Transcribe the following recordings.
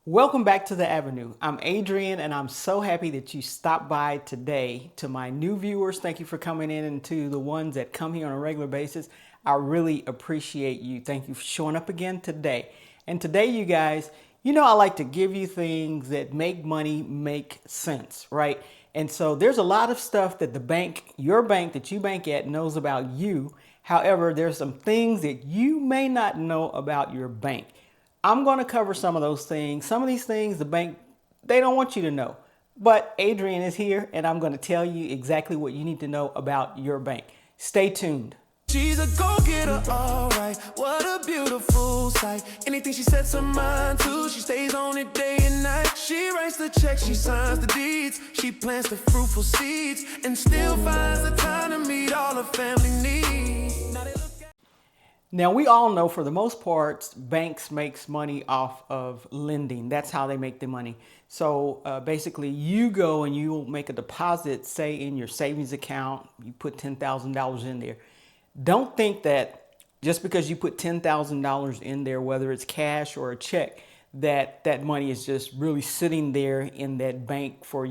Welcome back to the Avenue. I'm Adrian, and I'm so happy that you stopped by today. To my new viewers, thank you for coming in, and to the ones that come here on a regular basis, I really appreciate you. Thank you for showing up again today. And today, you guys, I like to give you things that make money make sense, right? And so there's a lot of stuff that the bank, your bank that you bank at, knows about you. However, there's some things that you may not know about your bank. I'm going to cover some of those things. Some of these things the bank, they don't want you to know. But Adrian is here and I'm going to tell you exactly what you need to know about your bank. Stay tuned. She's a go-getter, alright. What a beautiful sight. Anything she sets her mind to, she stays on it day and night. She writes the checks, she signs the deeds. She plants the fruitful seeds and still finds the time to meet all her family needs. Now, we all know for the most part, banks makes money off of lending. That's how they make the money. So basically, you go and you make a deposit, say in your savings account, you put $10,000 in there. Don't think that just because you put $10,000 in there, whether it's cash or a check, that that money is just really sitting there in that bank for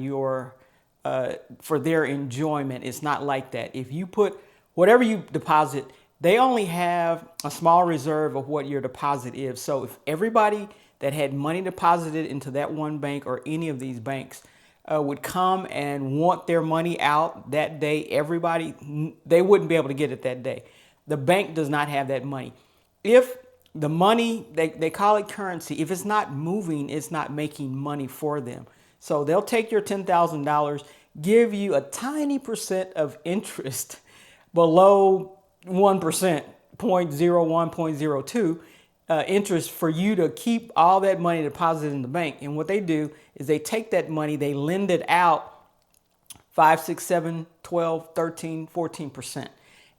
for their enjoyment. It's not like that. If you put whatever you deposit, they only have a small reserve of what your deposit is. So if everybody that had money deposited into that one bank or any of these banks would come and want their money out that day, they wouldn't be able to get it that day. The bank does not have that money. If the money, they call it currency, if it's not moving, it's not making money for them. So they'll take your $10,000, give you a tiny percent of interest below 1%, 0.01, 0.02 interest for you to keep all that money deposited in the bank. And what they do is they take that money, they lend it out 5, 6, 7, 12, 13, 14%.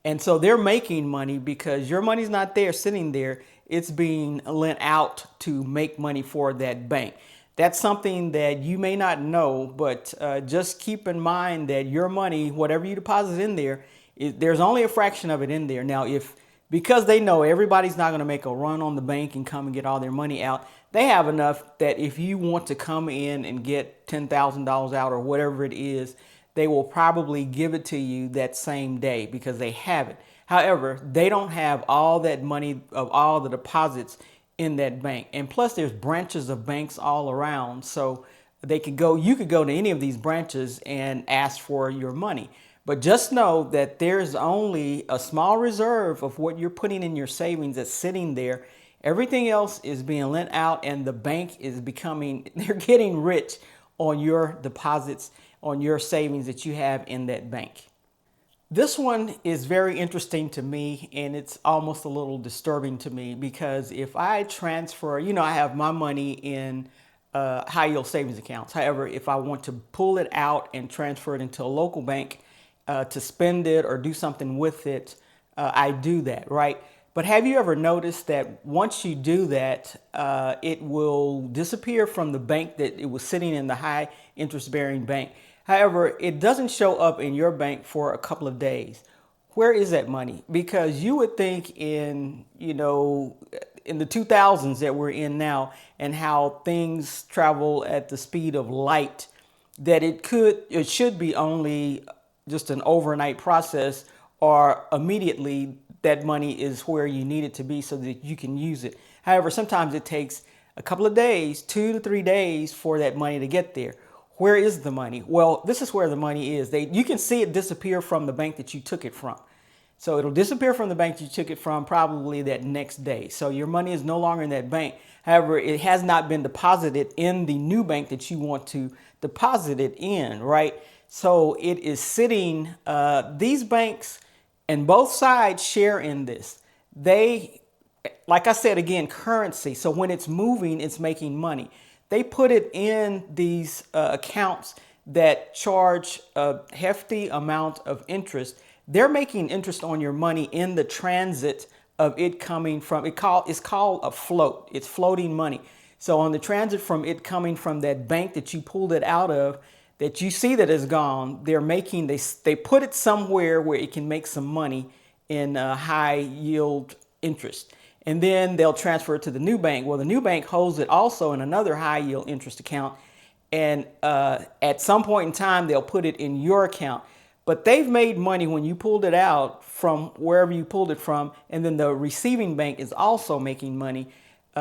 And so they're making money because your money's not there sitting there. It's being lent out to make money for that bank. That's something that you may not know, but just keep in mind that your money, whatever you deposit in there, there's only a fraction of it in there. Now, because they know everybody's not going to make a run on the bank and come and get all their money out, they have enough that if you want to come in and get $10,000 out or whatever it is, they will probably give it to you that same day because they have it. However, they don't have all that money of all the deposits in that bank. And plus there's branches of banks all around. So you could go to any of these branches and ask for your money. But just know that there's only a small reserve of what you're putting in your savings that's sitting there. Everything else is being lent out and the bank is they're getting rich on your deposits, on your savings that you have in that bank. This one is very interesting to me and it's almost a little disturbing to me because if I transfer, I have my money in high yield savings accounts. However, if I want to pull it out and transfer it into a local bank, to spend it or do something with it, I do that, right? But have you ever noticed that once you do that, it will disappear from the bank that it was sitting in, the high interest bearing bank? However, it doesn't show up in your bank for a couple of days. Where is that money? Because you would think in the 2000s that we're in now and how things travel at the speed of light, that it should be only just an overnight process or immediately that money is where you need it to be so that you can use it. However, sometimes it takes a couple of days, 2 to 3 days for that money to get there. Where is the money? Well, this is where the money is. You can see it disappear from the bank that you took it from. So it'll disappear from the bank you took it from probably that next day. So your money is no longer in that bank. However, it has not been deposited in the new bank that you want to deposit it in, right? So it is sitting, these banks and both sides share in this. Like I said, again, currency. So when it's moving, it's making money. They put it in these accounts that charge a hefty amount of interest. They're making interest on your money in the transit of it coming from, it's called a float. It's floating money. So on the transit from it coming from that bank that you pulled it out of, that you see that is gone, they put it somewhere where it can make some money in high yield interest. and then they'll transfer it to the new bank. Well, the new bank holds it also in another high yield interest account. And at some point in time, they'll put it in your account. But they've made money when you pulled it out from wherever you pulled it from. And then the receiving bank is also making money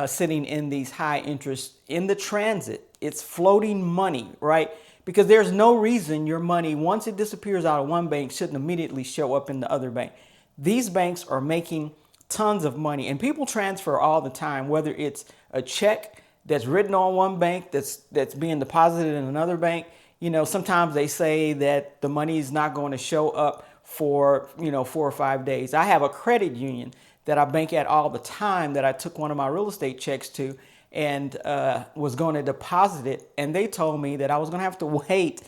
sitting in these high interest in the transit. It's floating money, right? Because there's no reason your money, once it disappears out of one bank, shouldn't immediately show up in the other bank. These banks are making tons of money, and people transfer all the time, whether it's a check that's written on one bank that's being deposited in another bank. You know, sometimes they say that the money is not going to show up for, 4 or 5 days. I have a credit union that I bank at all the time that I took one of my real estate checks to, and was going to deposit it. And they told me that I was going to have to wait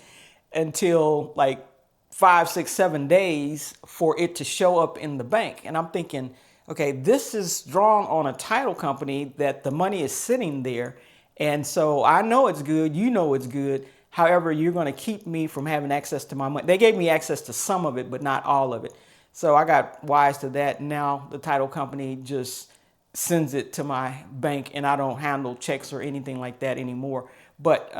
until like 5, 6, 7 days for it to show up in the bank. And I'm thinking, okay, this is drawn on a title company that the money is sitting there. And so I know it's good. You know it's good. However, you're going to keep me from having access to my money. They gave me access to some of it, but not all of it. So I got wise to that. Now the title company just sends it to my bank, and I don't handle checks or anything like that anymore. But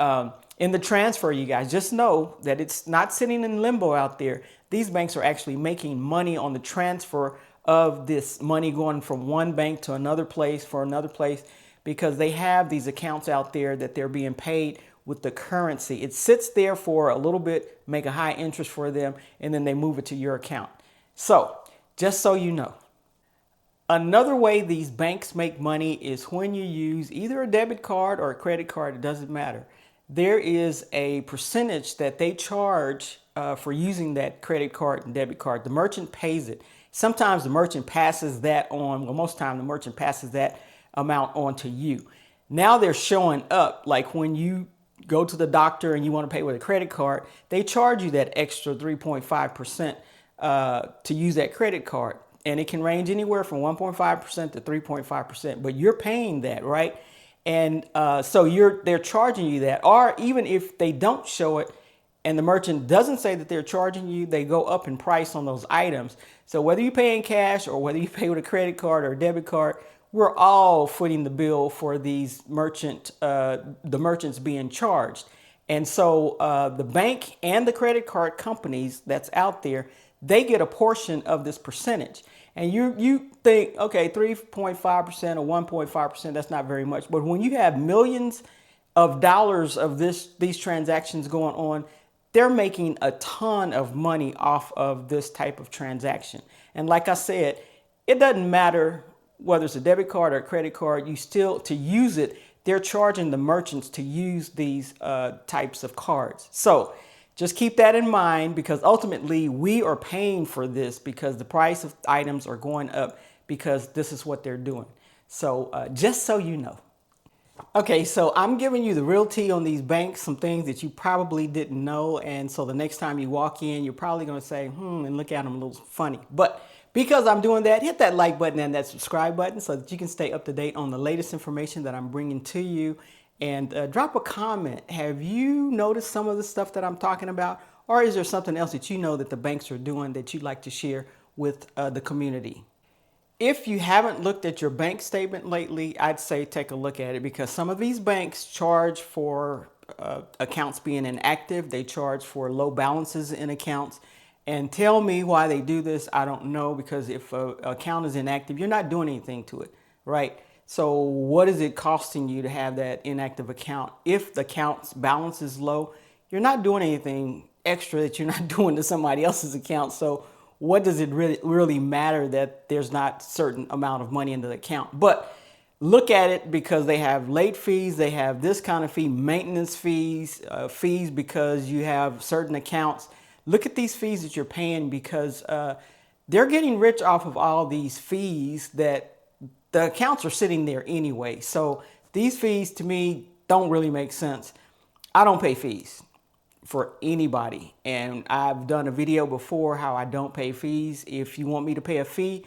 in the transfer, you guys just know that it's not sitting in limbo out there. These banks are actually making money on the transfer of this money going from one bank to another place for another place, because they have these accounts out there that they're being paid with the currency. It sits there for a little bit, make a high interest for them, and then they move it to your account. So just so you know, another way these banks make money is when you use either a debit card or a credit card. It doesn't matter. There is a percentage that they charge for using that credit card and debit card. The merchant pays it. Sometimes the merchant passes that on. Well, most time the merchant passes that amount on to you. Now they're showing up, like when you go to the doctor and you want to pay with a credit card, they charge you that extra 3.5% to use that credit card. And it can range anywhere from 1.5% to 3.5%, but you're paying that, right? And so they're charging you that. Or even if they don't show it and the merchant doesn't say that they're charging you, they go up in price on those items. So whether you pay in cash or whether you pay with a credit card or a debit card, we're all footing the bill for these the merchants being charged. And so the bank and the credit card companies that's out there, they get a portion of this percentage. And you think, okay, 3.5% or 1.5%, that's not very much. But when you have millions of dollars of these transactions going on, they're making a ton of money off of this type of transaction. And like I said, it doesn't matter whether it's a debit card or a credit card, to use it, they're charging the merchants to use these types of cards. So just keep that in mind, because ultimately we are paying for this because the price of items are going up because this is what they're doing. So just so you know. Okay, so I'm giving you the real tea on these banks, some things that you probably didn't know. And so the next time you walk in, you're probably going to say, and look at them a little funny. But because I'm doing that, hit that like button and that subscribe button so that you can stay up to date on the latest information that I'm bringing to you. And drop a comment. Have you noticed some of the stuff that I'm talking about? Or is there something else that you know that the banks are doing that you'd like to share with the community? If you haven't looked at your bank statement lately, I'd say take a look at it, because some of these banks charge for accounts being inactive. They charge for low balances in accounts. And tell me why they do this. I don't know, because if an account is inactive, you're not doing anything to it, right? So what is it costing you to have that inactive account? If the account's balance is low, you're not doing anything extra that you're not doing to somebody else's account. So what does it really matter that there's not a certain amount of money in the account? But look at it, because they have late fees. They have this kind of fee, maintenance fees, fees because you have certain accounts. Look at these fees that you're paying, because they're getting rich off of all these fees that the accounts are sitting there anyway. So these fees to me don't really make sense. I don't pay fees for anybody. And I've done a video before how I don't pay fees. If you want me to pay a fee,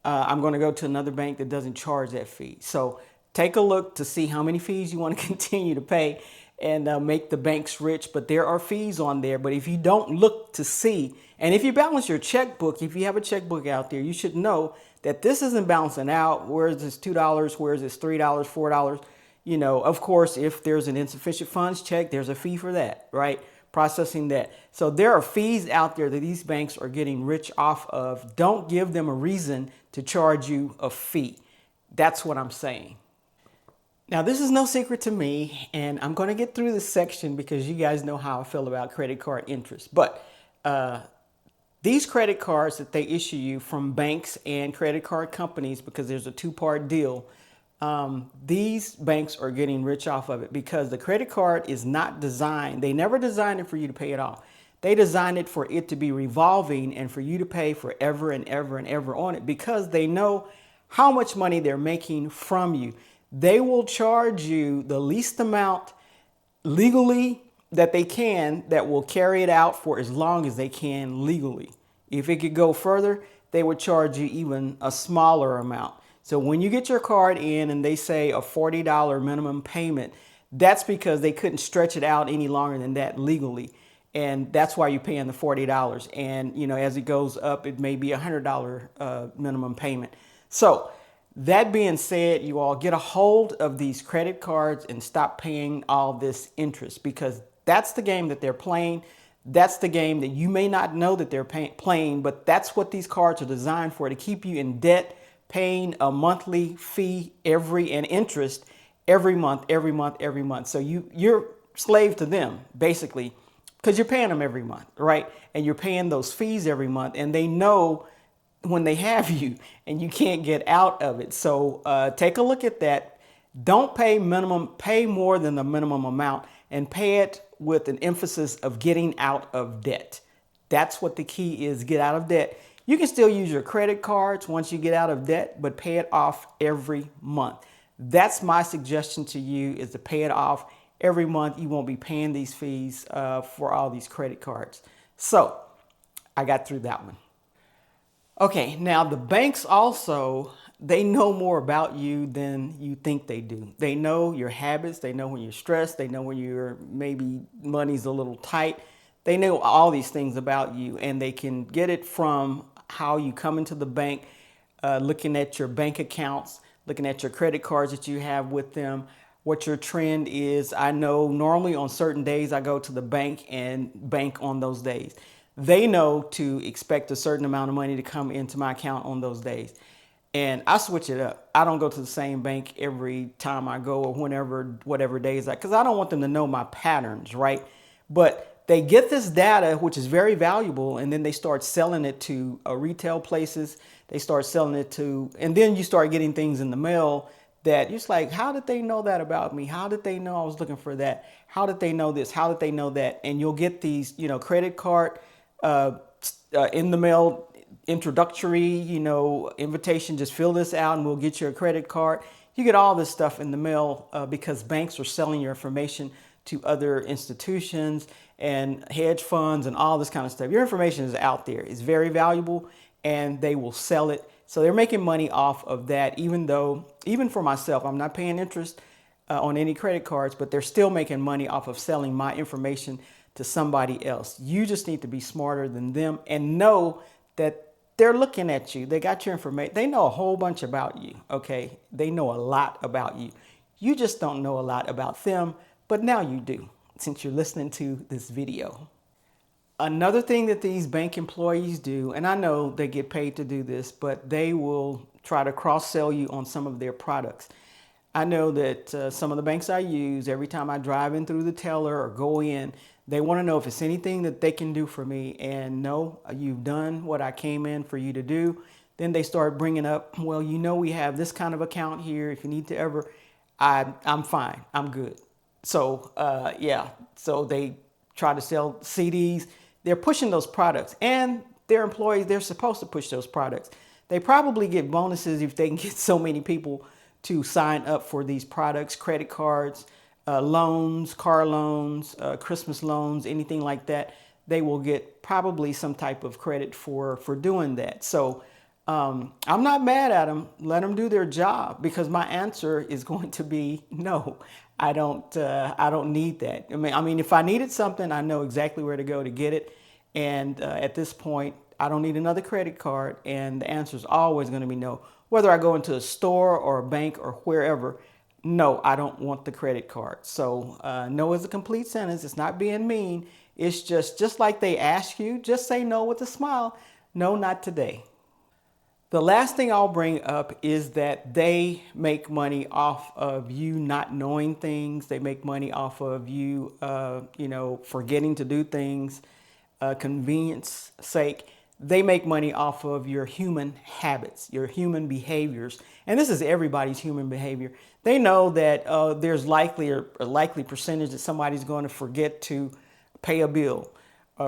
I'm going to go to another bank that doesn't charge that fee. So take a look to see how many fees you want to continue to pay and make the banks rich. But there are fees on there. But if you don't look to see, and if you balance your checkbook, if you have a checkbook out there, you should know that this isn't balancing out. Where is this $2? Where is this $3, $4? Of course, if there's an insufficient funds check, there's a fee for that, right? Processing that. So there are fees out there that these banks are getting rich off of. Don't give them a reason to charge you a fee. That's what I'm saying. Now, this is no secret to me, and I'm going to get through this section because you guys know how I feel about credit card interest. But these credit cards that they issue you from banks and credit card companies, because there's a two-part deal, these banks are getting rich off of it because the credit card is not designed. They never designed it for you to pay it off. They designed it for it to be revolving and for you to pay forever and ever and ever on it because they know how much money they're making from you. They will charge you the least amount legally that they can that will carry it out for as long as they can legally. If it could go further, they would charge you even a smaller amount. So when you get your card in and they say a $40 minimum payment, that's because they couldn't stretch it out any longer than that legally. And that's why you're paying the $40. And, as it goes up, it may be a $100 minimum payment. So that being said, you all get a hold of these credit cards and stop paying all this interest because that's the game that they're playing. That's the game that you may not know that they're playing, but that's what these cards are designed for, to keep you in debt, paying a monthly fee and interest every month. So you're slave to them, basically, because you're paying them every month, right? And you're paying those fees every month, and they know when they have you and you can't get out of it. So take a look at that. Don't pay more than the minimum amount, and pay it with an emphasis of getting out of debt. That's what the key is, get out of debt. You can still use your credit cards once you get out of debt, but pay it off every month. That's my suggestion to you, is to pay it off every month. You won't be paying these fees for all these credit cards. So I got through that one. Okay, now the banks also, they know more about you than you think they do. They know your habits. They know when you're stressed. They know when you're maybe money's a little tight. They know all these things about you, and they can get it from how you come into the bank, looking at your bank accounts, looking at your credit cards that you have with them, what your trend is. I know normally on certain days I go to the bank and bank on those days. They know to expect a certain amount of money to come into my account on those days. And I switch it up. I don't go to the same bank every time I go or whatever days because I don't want them to know my patterns, right? But they get this data, which is very valuable, and then they start selling it to retail places. They start selling it to, and then you start getting things in the mail that you're just like, how did they know that about me? How did they know I was looking for that? How did they know this? How did they know that? And you'll get these, credit card in the mail introductory, invitation. Just fill this out and we'll get you a credit card. You get all this stuff in the mail because banks are selling your information to other institutions and hedge funds and all this kind of stuff. Your information is out there. It's very valuable, and they will sell it. So they're making money off of that, even for myself, I'm not paying interest on any credit cards, but they're still making money off of selling my information to somebody else. You just need to be smarter than them and know that they're looking at you. They got your information. They know a whole bunch about you, okay? They know a lot about you. You just don't know a lot about them, but now you do, since you're listening to this video. Another thing that these bank employees do, and I know they get paid to do this, but they will try to cross-sell you on some of their products. I know that some of the banks I use, every time I drive in through the teller or go in, they want to know if it's anything that they can do for me. And no, you've done what I came in for you to do. Then they start bringing up, well, we have this kind of account here. If you need to ever, I'm fine. I'm good. So, so they try to sell CDs. They're pushing those products, and their employees, they're supposed to push those products. They probably get bonuses if they can get so many people to sign up for these products, credit cards, loans, car loans, Christmas loans, anything like that. They will get probably some type of credit for doing that. So I'm not mad at them. Let them do their job, because my answer is going to be no. I don't need that. I mean, if I needed something, I know exactly where to go to get it. And at this point, I don't need another credit card. And the answer is always going to be no. Whether I go into a store or a bank or wherever, no, I don't want the credit card. So no is a complete sentence. It's not being mean. It's just like they ask you, just say no with a smile. No, not today. The last thing I'll bring up is that they make money off of you not knowing things. They make money off of you, forgetting to do things, convenience sake. They make money off of your human habits, your human behaviors. And this is everybody's human behavior. They know that there's likely a likely percentage that somebody's going to forget to pay a bill,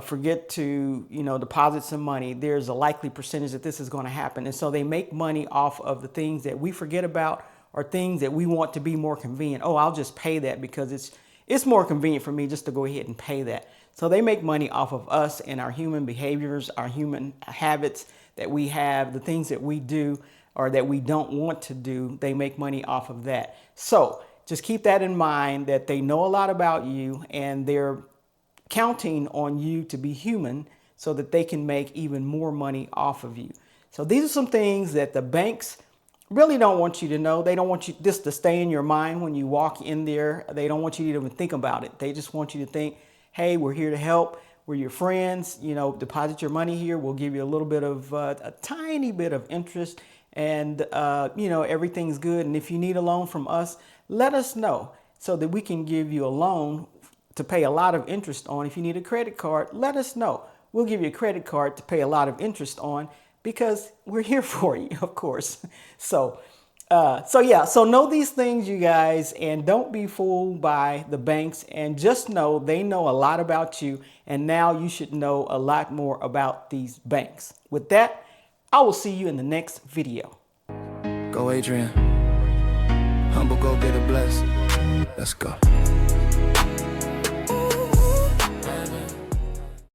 forget to, deposit some money. There's a likely percentage that this is going to happen. And so they make money off of the things that we forget about or things that we want to be more convenient. Oh, I'll just pay that because it's more convenient for me just to go ahead and pay that. So they make money off of us and our human behaviors, our human habits that we have, the things that we do or that we don't want to do. They make money off of that. So just keep that in mind, that they know a lot about you and they're counting on you to be human so that they can make even more money off of you. So these are some things that the banks really don't want you to know. They don't want you this to stay in your mind when you walk in there. They don't want you to even think about it. They just want you to think, hey, we're here to help. We're your friends. Deposit your money here. We'll give you a little bit of a tiny bit of interest, and everything's good. And if you need a loan from us, let us know so that we can give you a loan to pay a lot of interest on. If you need a credit card, let us know. We'll give you a credit card to pay a lot of interest on because we're here for you, of course. So know these things, you guys, and don't be fooled by the banks, and just know they know a lot about you, and now you should know a lot more about these banks. With that, I will see you in the next video. Go Adrian. Humble, go get a bless. Let's go.